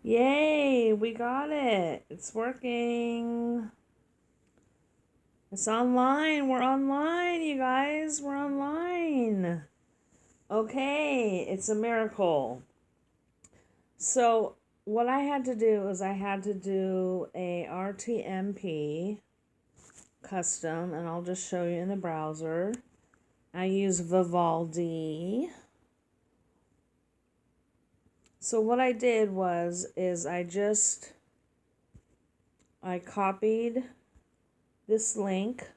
Yay, we got it. It's working. It's online. We're online, you guys. We're online. Okay, it's a miracle. So, what I had to do is I had to do a RTMP custom, and I'll just show you in the browser. I use Vivaldi. So what I did is I copied this link,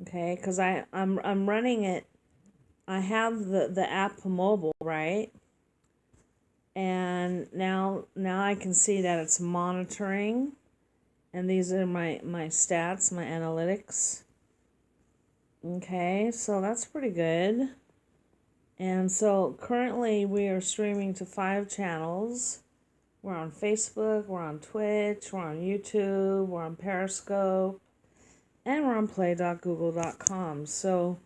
okay, because I'm running it. I have the app mobile, right? And now I can see that it's monitoring, and these are my stats, my analytics. Okay, so that's pretty good. And so currently we are streaming to 5 channels. We're on Facebook, we're on Twitch, we're on YouTube, we're on Periscope, and we're on play.google.com. So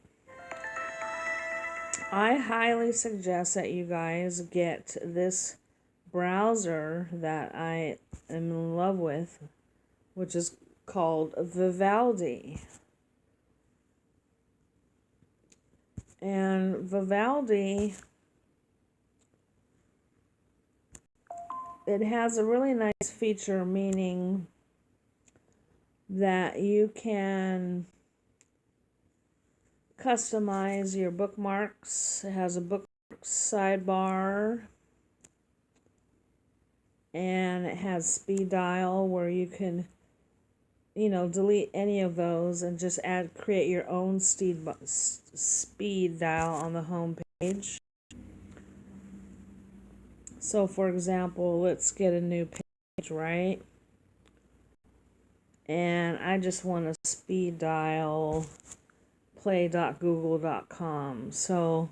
I highly suggest that you guys get this browser that I am in love with, which is called Vivaldi. And Vivaldi, it has a really nice feature, meaning that you can customize your bookmarks. It has a bookmark sidebar, and it has speed dial where you can, delete any of those and just create your own speed dial on the home page. So for example, let's get a new page, right? And I just want to speed dial play.google.com. So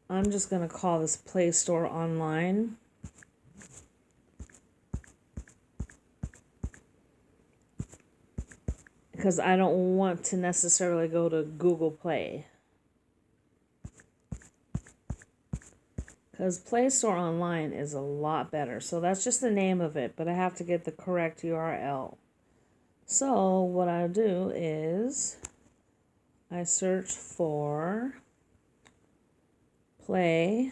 I'm just going to call this Play Store Online. Because I don't want to necessarily go to Google Play. Because Play Store Online is a lot better. So that's just the name of it, but I have to get the correct URL. So what I do is I search for play.google,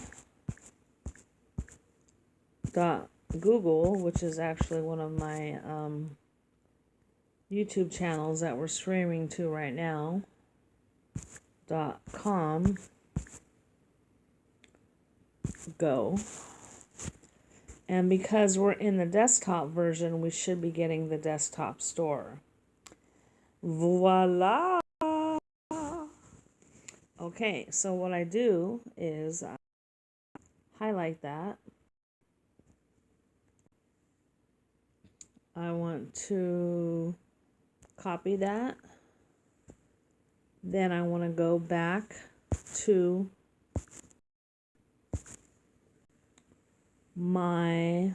which is actually one of my YouTube channels that we're streaming to right now, .com, go. And because we're in the desktop version, we should be getting the desktop store. Voila! Okay, so what I do is I highlight that. I want to copy that. Then I want to go back to my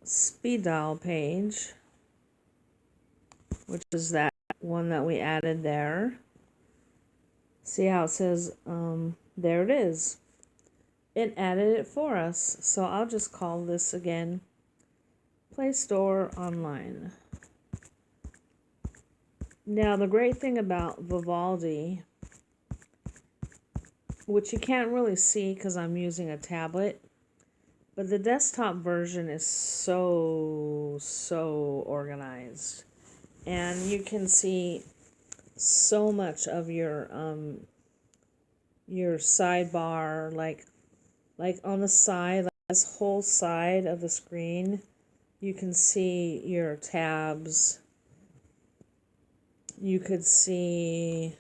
speed dial page, which is that one that we added there. See how it says, there it is. It added it for us. So I'll just call this again Play Store Online. Now the great thing about Vivaldi, which you can't really see because I'm using a tablet, but the desktop version is so organized, and you can see so much of your sidebar, like on the side, like this whole side of the screen, you can see your tabs. You could see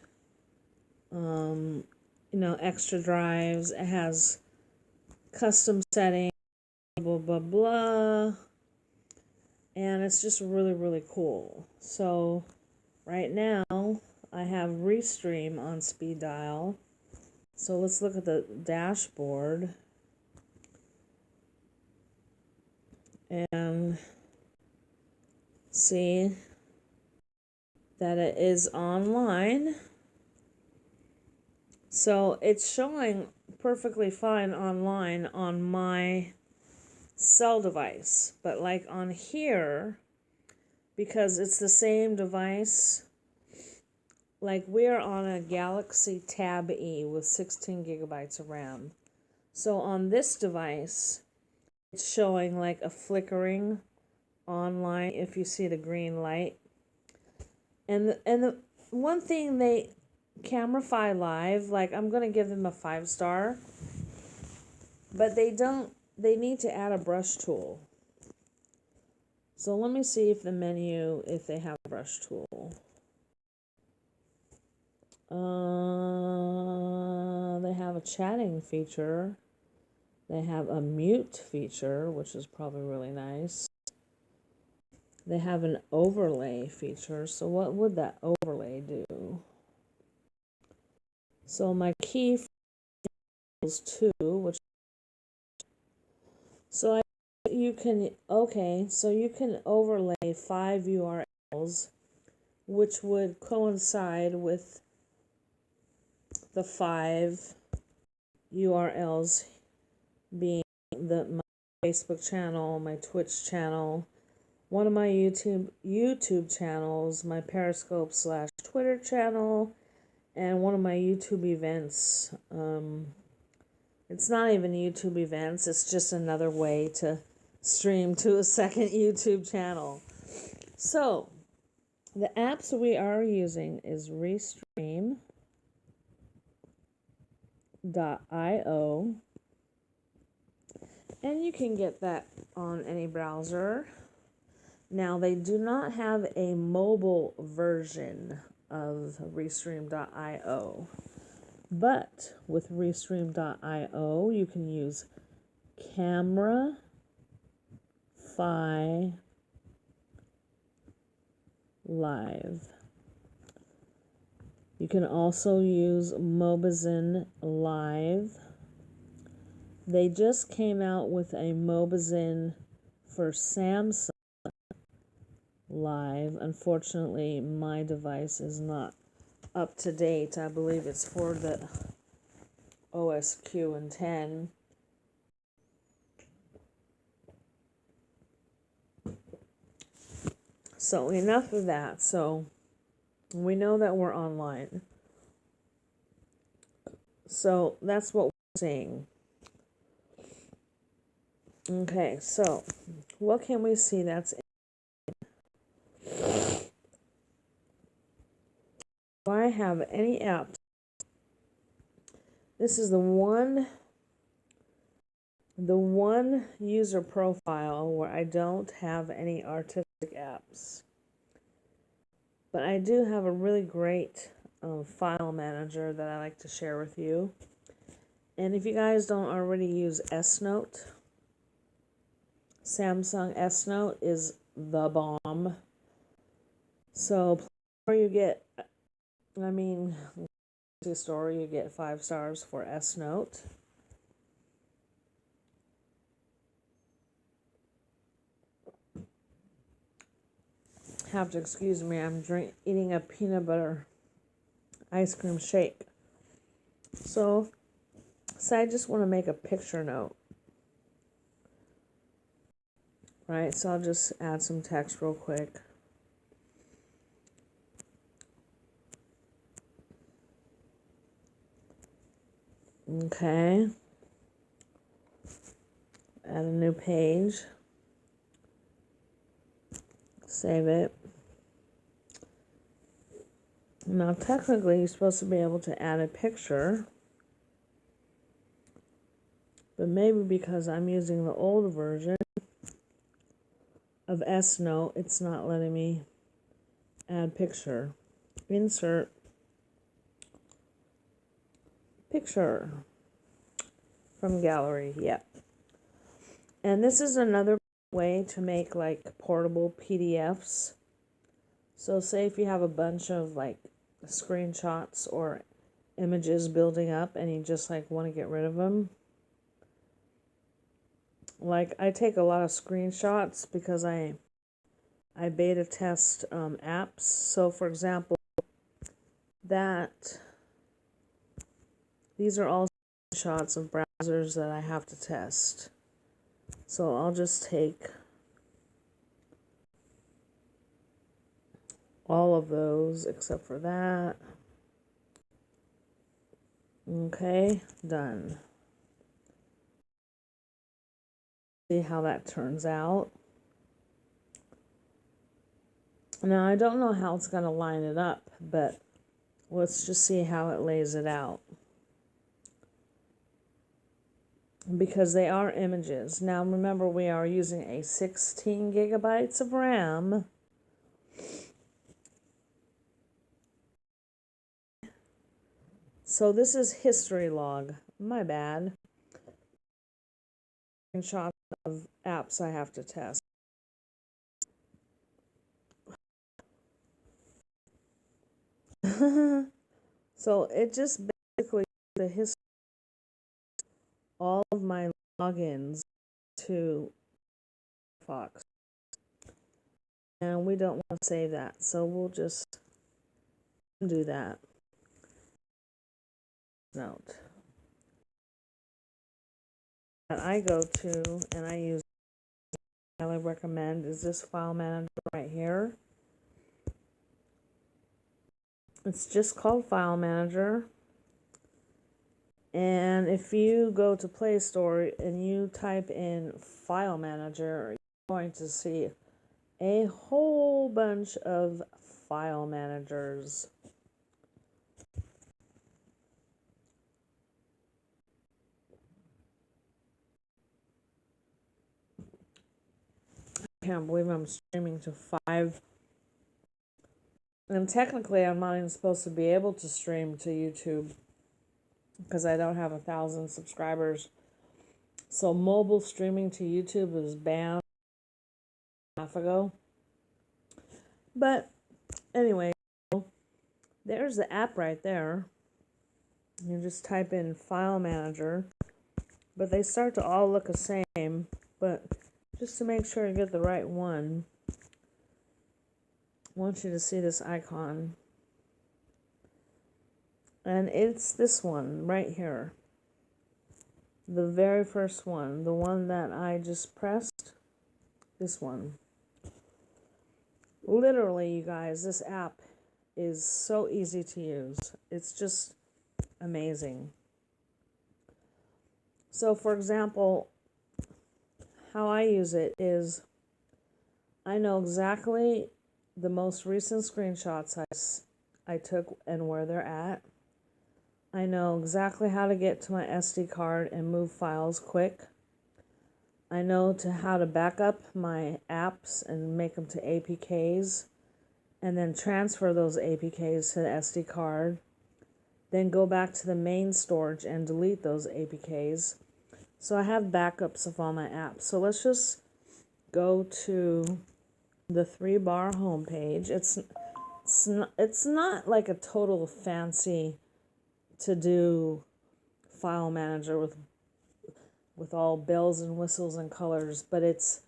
extra drives. It has custom settings, blah blah blah, and it's just really cool. So right now I have Restream on speed dial. So let's look at the dashboard and see that it is online. So it's showing perfectly fine online on my cell device, but like on here, because it's the same device, like we're on a Galaxy Tab E with 16 gigabytes of RAM. So on this device, it's showing like a flickering online if you see the green light. And the one thing Camerify Live, like I'm going to give them a 5-star, but they need to add a brush tool. So let me see if the menu, if they have a brush tool. They have a chatting feature. They have a mute feature, which is probably really nice. They have an overlay feature. So what would that overlay do? So my key is 2, which so you can overlay 5 URLs, which would coincide with the 5 URLs being my Facebook channel, my Twitch channel, one of my YouTube channels, my Periscope / Twitter channel, and one of my YouTube events. It's not even YouTube events, it's just another way to stream to a second YouTube channel. So, the apps we are using is Restream.io, and you can get that on any browser. Now, they do not have a mobile version of Restream.io, but with Restream.io, you can use Camerify Live. You can also use Mobizen Live. They just came out with a Mobizen for Samsung Live. Unfortunately, my device is not up to date. I believe it's for the OSQ and 10. So enough of that. So we know that we're online. So that's what we're seeing. Okay, so what can we see that's do I have any apps? This is the one user profile where I don't have any artistic apps. But I do have a really great file manager that I like to share with you. And if you guys don't already use S-Note, Samsung S-Note is the bomb. So before you get, store, you get 5 stars for S-Note. Have to excuse me, I'm eating a peanut butter ice cream shake. So I just want to make a picture note. Right, so I'll just add some text real quick. Okay. Add a new page. Save it. Now, technically, you're supposed to be able to add a picture. But maybe because I'm using the old version of S-Note, it's not letting me add picture. Insert picture from gallery. Yep. And this is another way to make like portable PDFs. So say if you have a bunch of like screenshots or images building up and you just like want to get rid of them. Like I take a lot of screenshots because I beta test apps. So for example, that These are all shots of browsers that I have to test. So I'll just take all of those except for that. Okay, done. See how that turns out. Now, I don't know how it's going to line it up, but let's just see how it lays it out. Because they are images. Now, remember, we are using a 16 gigabytes of RAM. So this is history log. My bad. Screenshots of apps I have to test. So it just basically the history all of my logins to Fox. And we don't want to save that, so we'll just do that. Note that I go to and I use, I recommend is this file manager right here. It's just called File Manager. And if you go to Play Store and you type in File Manager, you're going to see a whole bunch of file managers. I can't believe I'm streaming to 5. And technically, I'm not even supposed to be able to stream to YouTube because I don't have 1,000 subscribers. So mobile streaming to YouTube was banned a half ago. But anyway, there's the app right there. You just type in File Manager. But they start to all look the same. But just to make sure you get the right one, I want you to see this icon. And it's this one right here. The very first one. The one that I just pressed. This one. Literally, you guys, this app is so easy to use. It's just amazing. So, for example, how I use it is I know exactly the most recent screenshots I took and where they're at. I know exactly how to get to my SD card and move files quick. I know how to back up my apps and make them to APKs and then transfer those APKs to the SD card. Then go back to the main storage and delete those APKs. So I have backups of all my apps. So let's just go to the 3-bar homepage. It's not like a total fancy to do file manager with all bells and whistles and colors, but it's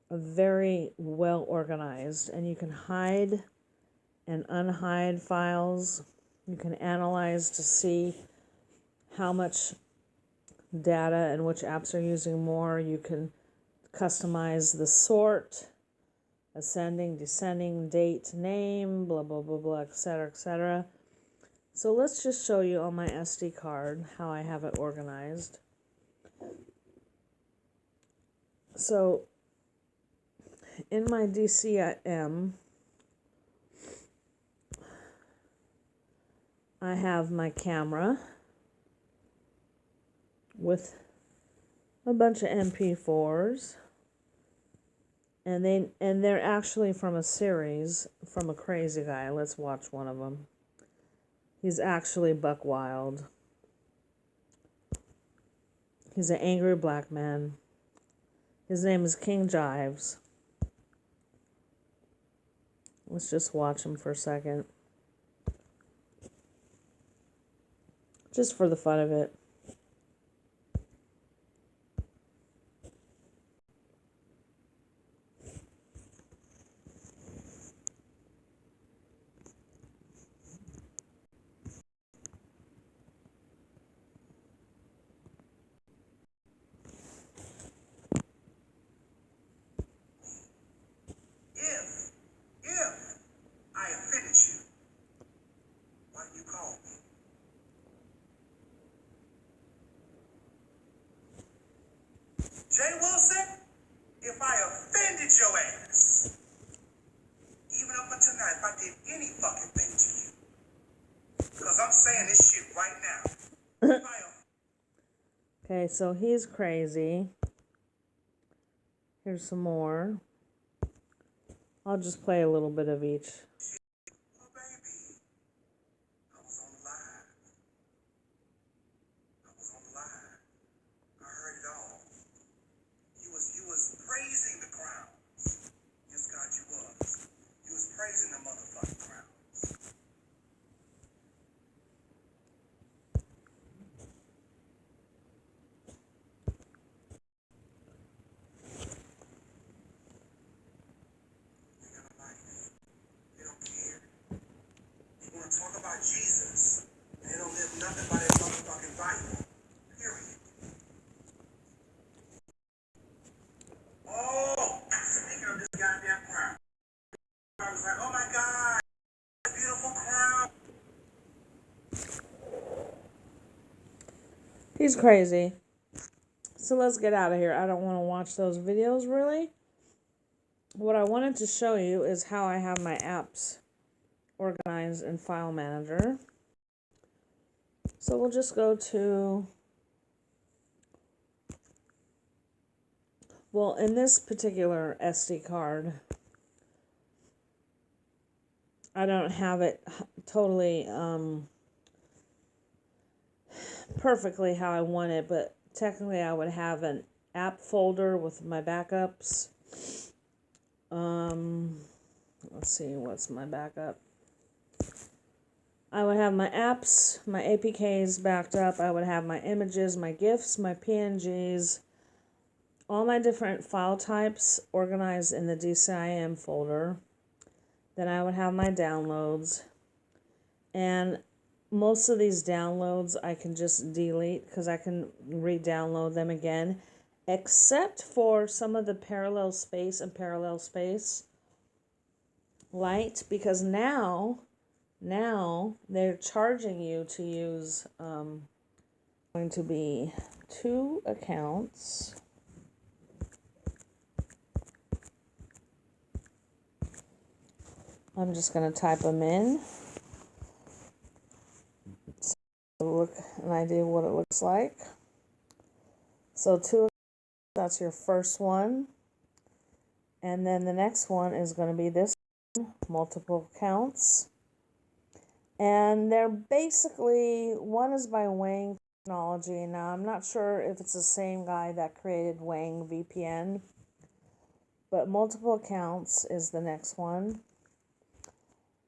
very well organized, and you can hide and unhide files. You can analyze to see how much data and which apps are using more. You can customize the sort, ascending, descending, date, name, blah, blah, blah, blah, etc., etc. So let's just show you on my SD card how I have it organized. So in my DCM, I have my camera with a bunch of MP4s, and they're actually from a series from a crazy guy. Let's watch one of them. He's actually buck wild. He's an angry black man. His name is King Jives. Let's just watch him for a second. Just for the fun of it. Jay Wilson, if I offended your ass, even up until now, if I did any fucking thing to you, because I'm saying this shit right now. Okay, so he's crazy. Here's some more. I'll just play a little bit of each. Oh, baby. I was on the live. I heard it all. You was praising the crowns. Yes, God, you was. You was praising the motherfucking crowns. They got a life. They don't care. They want to talk about Jesus. They don't live nothing by their motherfucking Bible. Period. Oh, speaking of this goddamn crown, I was like, oh my God, beautiful crown. He's crazy. So let's get out of here. I don't want to watch those videos really. What I wanted to show you is how I have my apps organized in File Manager. So we'll just go to, well, in this particular SD card, I don't have it totally perfectly how I want it, but technically I would have an app folder with my backups. Let's see, what's my backup? I would have my apps, my APKs backed up. I would have my images, my GIFs, my PNGs, all my different file types organized in the DCIM folder. Then I would have my downloads. And most of these downloads I can just delete because I can re-download them again, except for some of the parallel space and parallel space light, because now they're charging you to use going to be 2 accounts. I'm just going to type them in. So look an idea what it looks like. So 2, that's your first one. And then the next one is going to be this one, multiple accounts. And they're basically, one is by Wang Technology. Now, I'm not sure if it's the same guy that created Wang VPN, but multiple accounts is the next one.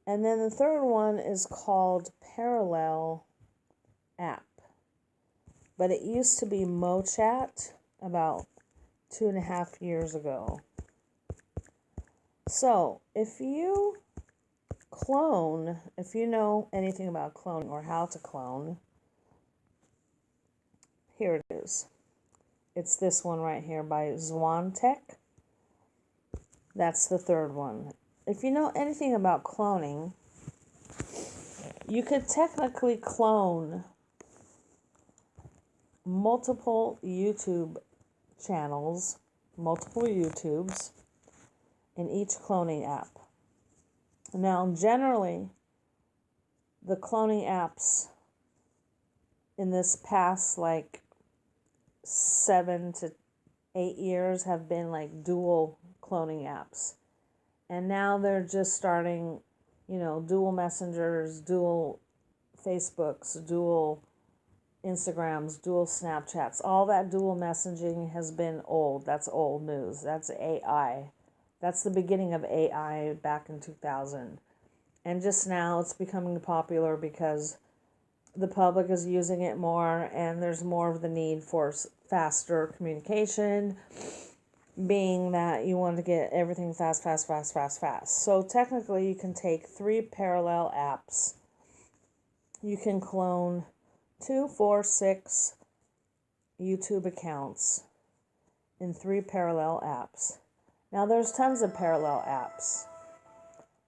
And then the third one is called Parallel App. But it used to be MoChat about 2.5 years ago. So, if you clone, if you know anything about cloning or how to clone, here it is. It's this one right here by Zwantech. That's the third one. If you know anything about cloning, you could technically clone multiple YouTube channels, multiple YouTubes, in each cloning app. Now, generally, the cloning apps in this past like 7 to 8 years have been like dual cloning apps. And now they're just starting, dual messengers, dual Facebooks, dual Instagrams, dual Snapchats. All that dual messaging has been old. That's old news. That's AI. That's the beginning of AI back in 2000. And just now it's becoming popular because the public is using it more and there's more of the need for faster communication, being that you want to get everything fast. So technically you can take 3 parallel apps. You can clone 2, 4, 6 YouTube accounts in 3 parallel apps. Now there's tons of parallel apps,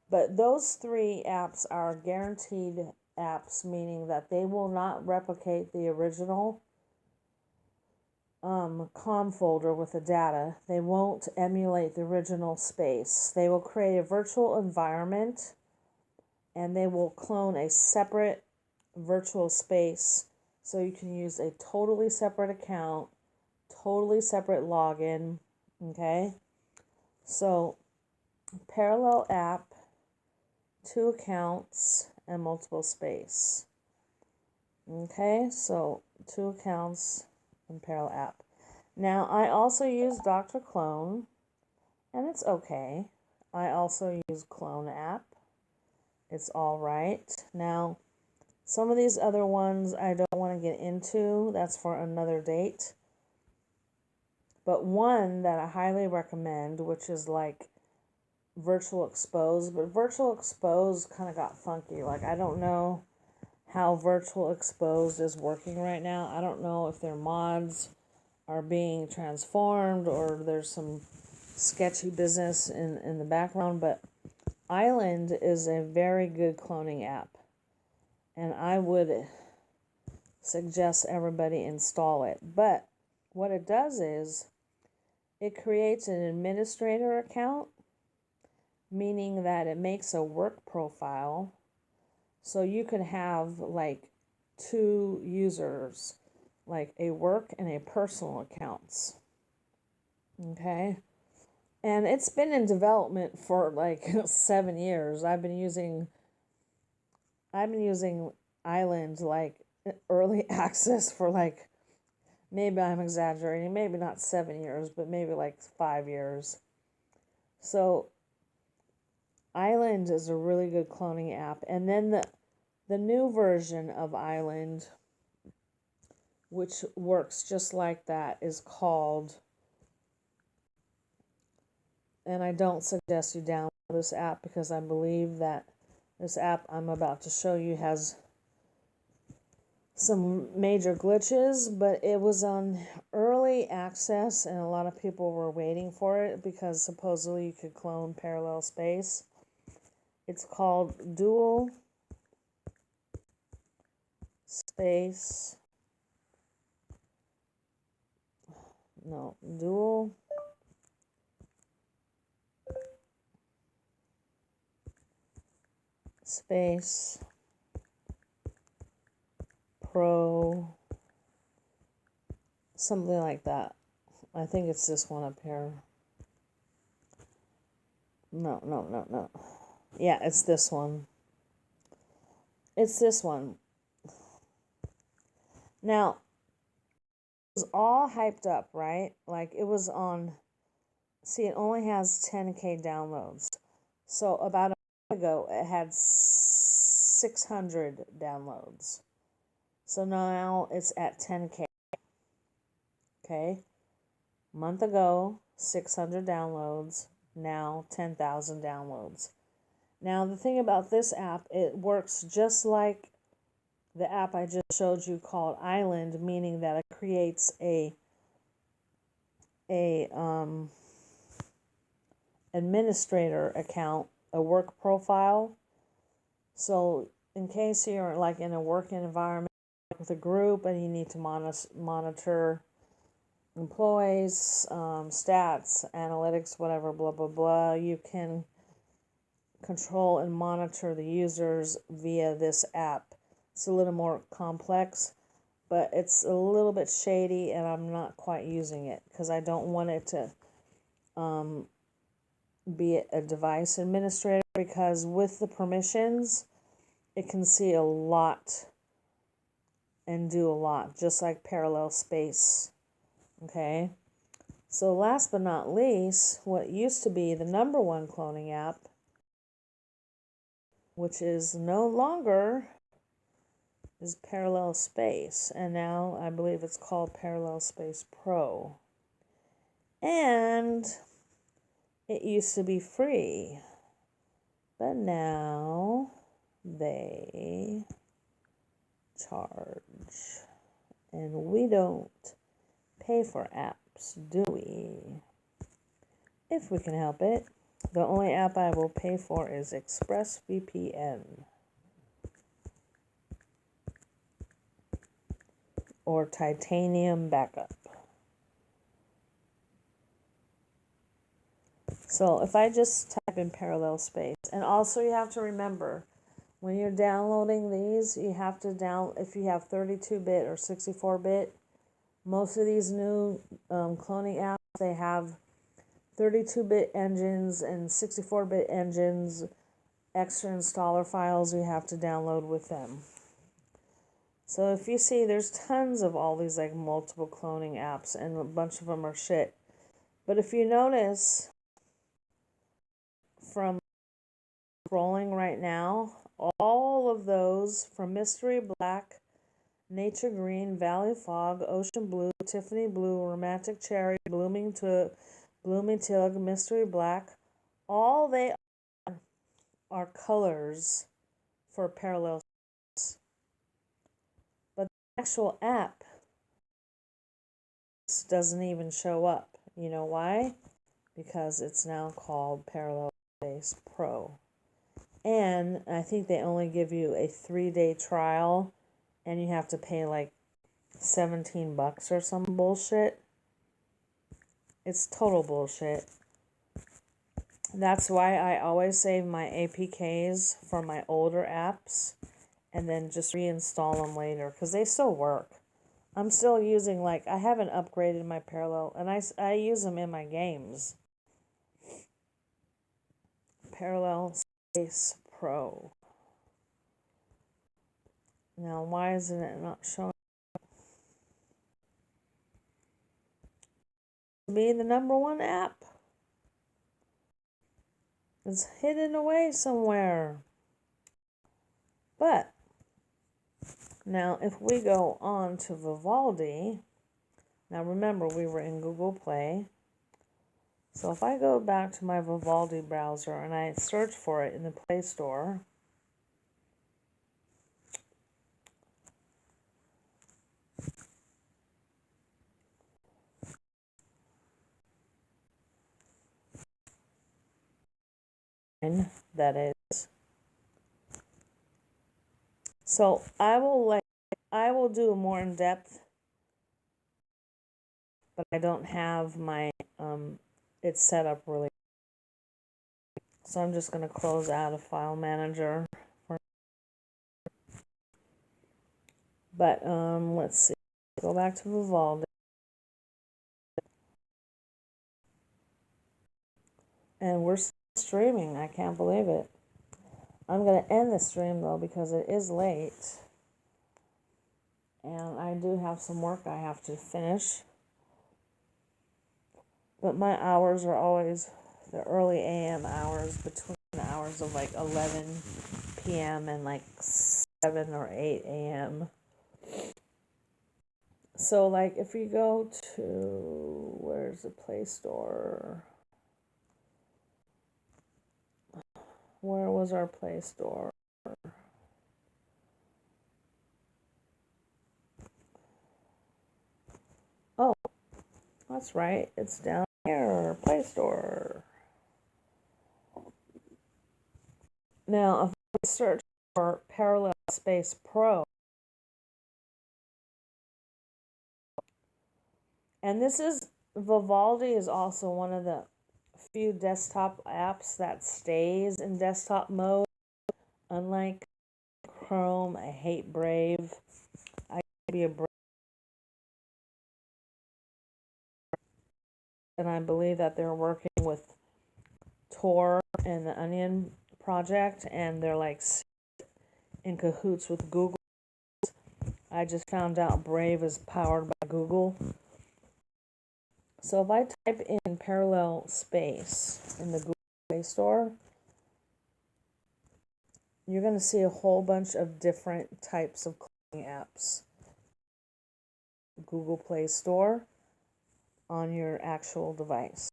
but those 3 apps are guaranteed apps, meaning that they will not replicate the original COM folder with the data. They won't emulate the original space. They will create a virtual environment and they will clone a separate virtual space so you can use a totally separate account, totally separate login. Okay, so parallel app, 2 accounts, and multiple space. Okay, so 2 accounts and parallel app. Now I also use Dr. Clone and it's okay. I also use Clone app. It's all right. Now some of these other ones I don't want to get into. That's for another date. But one that I highly recommend, which is like Virtual Expose, but Virtual Expose kind of got funky. Like, I don't know how Virtual Exposed is working right now. I don't know if their mods are being transformed or there's some sketchy business in the background, but Island is a very good cloning app. And I would suggest everybody install it. But what it does is it creates an administrator account, meaning that it makes a work profile. So you could have like 2 users, like a work and a personal accounts. Okay. And it's been in development for like 7 years. I've been using Island like early access for like, maybe I'm exaggerating, maybe not 7 years, but maybe like 5 years. So Island is a really good cloning app. And then the new version of Island, which works just like that, is called, and I don't suggest you download this app because I believe that this app I'm about to show you has some major glitches, but it was on early access and a lot of people were waiting for it because supposedly you could clone parallel space. It's called Dual Space. No, Dual Space Pro, something like that. I think it's this one up here. No. Yeah, it's this one. It's this one. Now, it was all hyped up, right? Like it was on, see, it only has 10K downloads. So about a month ago, it had 600 downloads. So now it's at 10K. Okay. Month ago, 600 downloads. Now 10,000 downloads. Now the thing about this app, it works just like the app I just showed you called Island, meaning that it creates a administrator account, a work profile. So in case you're like in a work environment with a group and you need to monitor employees, stats, analytics, whatever, blah, blah, blah, you can control and monitor the users via this app. It's a little more complex, but it's a little bit shady and I'm not quite using it because I don't want it to be a device administrator, because with the permissions it can see a lot and do a lot, just like parallel space. Okay, so last but not least, what used to be the number 1 cloning app, which is no longer, is Parallel Space, and now I believe it's called Parallel Space Pro. And it used to be free, but now they charge, and we don't pay for apps, do we? If we can help it. The only app I will pay for is ExpressVPN or Titanium Backup. So if I just type in parallel space, and also you have to remember when you're downloading these, you have to if you have 32-bit or 64-bit, most of these new cloning apps, they have 32-bit engines and 64-bit engines, extra installer files you have to download with them. So if you see, there's tons of all these like multiple cloning apps, and a bunch of them are shit. But if you notice from scrolling right now, all of those from Mystery Black, Nature Green, Valley Fog, Ocean Blue, Tiffany Blue, Romantic Cherry, Blooming Teal, Mystery Black, all they are colors for parallel space. But the actual app doesn't even show up. You know why? Because it's now called Parallel Space Pro. And I think they only give you a 3-day trial, and you have to pay like $17 or some bullshit. It's total bullshit. That's why I always save my APKs for my older apps and then just reinstall them later, because they still work. I'm still using, like, I haven't upgraded my Parallel, and I use them in my games. Parallel Space Pro. Now, why isn't it not showing? Be the #1 app. It's hidden away somewhere. But now if we go on to Vivaldi, now remember we were in Google Play. So if I go back to my Vivaldi browser and I search for it in the Play Store, that is. So I will do a more in depth, but I don't have my it's set up really. So I'm just going to close out of File Manager. But let's see. Go back to Vivaldi. And we're streaming. I can't believe it. I'm going to end the stream though because it is late. And I do have some work I have to finish. But my hours are always the early AM hours, between the hours of like 11 p.m. and like 7 or 8 a.m. So like if you go to, where's the Play Store? Where was our Play Store? Oh, that's right. It's down here, Play Store. Now, if I search for Parallel Space Pro, and this is, Vivaldi is also one of the few desktop apps that stays in desktop mode, unlike Chrome. I hate Brave. I used to be a Brave, and I believe that they're working with Tor and the Onion project, and they're like in cahoots with Google. I just found out Brave is powered by Google. So if I type in Parallel Space in the Google Play Store, you're going to see a whole bunch of different types of cloning apps. Google Play Store on your actual device.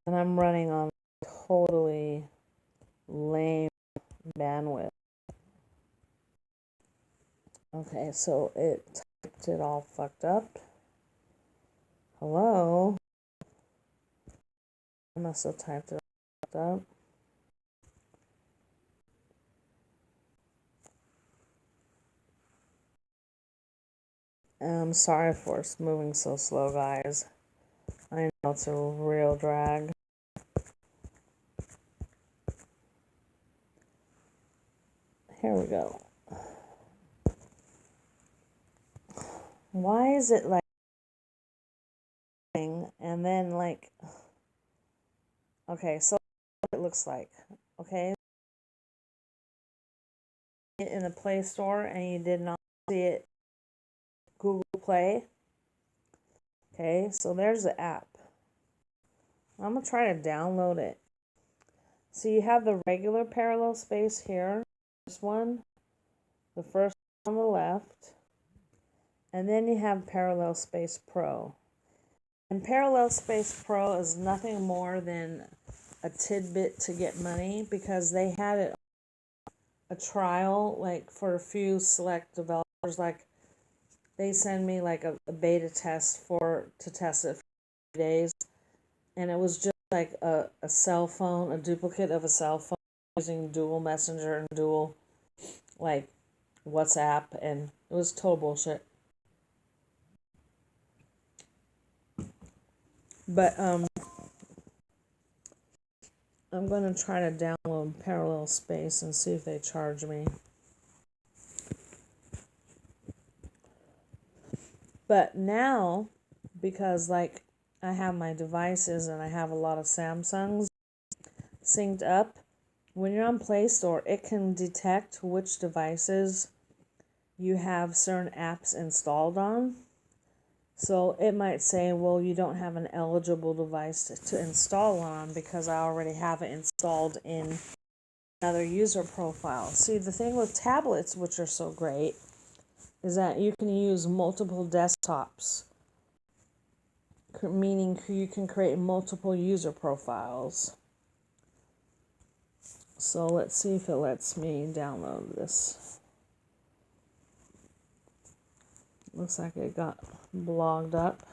And I'm running on totally lame bandwidth. Okay, so it typed it all fucked up. Hello? I must have typed it up. I'm sorry for it's moving so slow, guys. I know it's a real drag. Here we go. Why is it like, and then like, okay, so what it looks like, okay? In the Play Store and you did not see it, Google Play. Okay, so there's the app. I'm gonna try to download it. So you have the regular parallel space here, this one, the first on the left, and then you have Parallel Space Pro. And Parallel Space Pro is nothing more than a tidbit to get money because they had it a trial like for a few select developers. Like they send me like a beta test to test it for 3 days, and it was just like a cell phone, a duplicate of a cell phone using dual messenger and dual like WhatsApp, and it was total bullshit. But I'm gonna try to download Parallel Space and see if they charge me. But now, because like I have my devices and I have a lot of Samsungs synced up, when you're on Play Store, it can detect which devices you have certain apps installed on. So it might say, well, you don't have an eligible device to install on because I already have it installed in another user profile. See, the thing with tablets, which are so great, is that you can use multiple desktops, meaning you can create multiple user profiles. So let's see if it lets me download this. Looks like it got blogged up.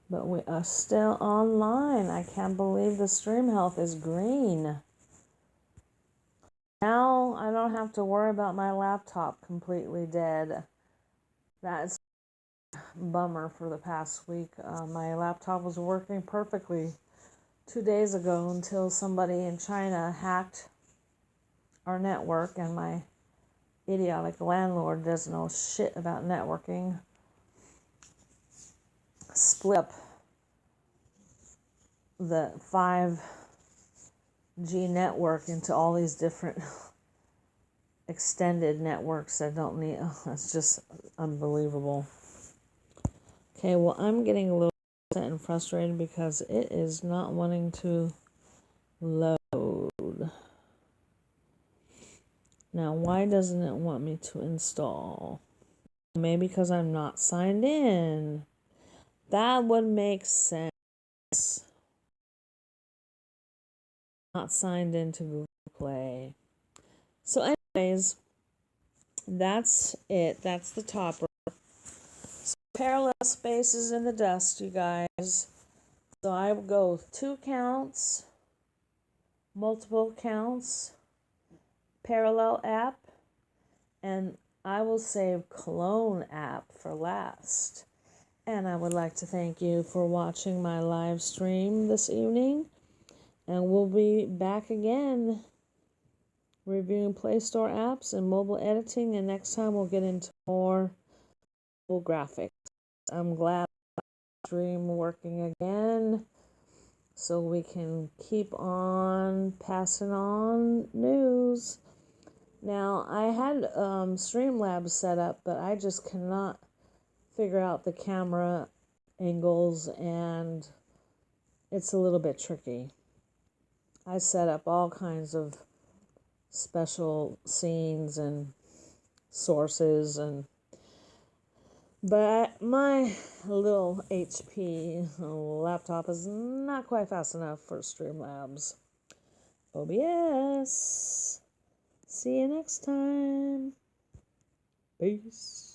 But we are still online. I can't believe the stream health is green. Now I don't have to worry about my laptop completely dead. That's a bummer for the past week. My laptop was working perfectly 2 days ago until somebody in China hacked our network, and my idiotic landlord doesn't know shit about networking. Split up the 5G network into all these different extended networks that don't need. That's just unbelievable. Okay, well, I'm getting a little upset and frustrated because it is not wanting to load. Now, why doesn't it want me to install? Maybe because I'm not signed in. That would make sense. Not signed into Google Play. So anyways, that's it. That's the topper. So parallel spaces in the dust, you guys. So I will go 2 counts, multiple counts, parallel app, and I will save clone app for last. And I would like to thank you for watching my live stream this evening. And we'll be back again reviewing Play Store apps and mobile editing. And next time we'll get into more mobile graphics. I'm glad the stream working again so we can keep on passing on news. Now, I had Streamlabs set up, but I just cannot figure out the camera angles, and it's a little bit tricky. I set up all kinds of special scenes and sources, but my little HP laptop is not quite fast enough for Streamlabs. OBS. See you next time. Peace.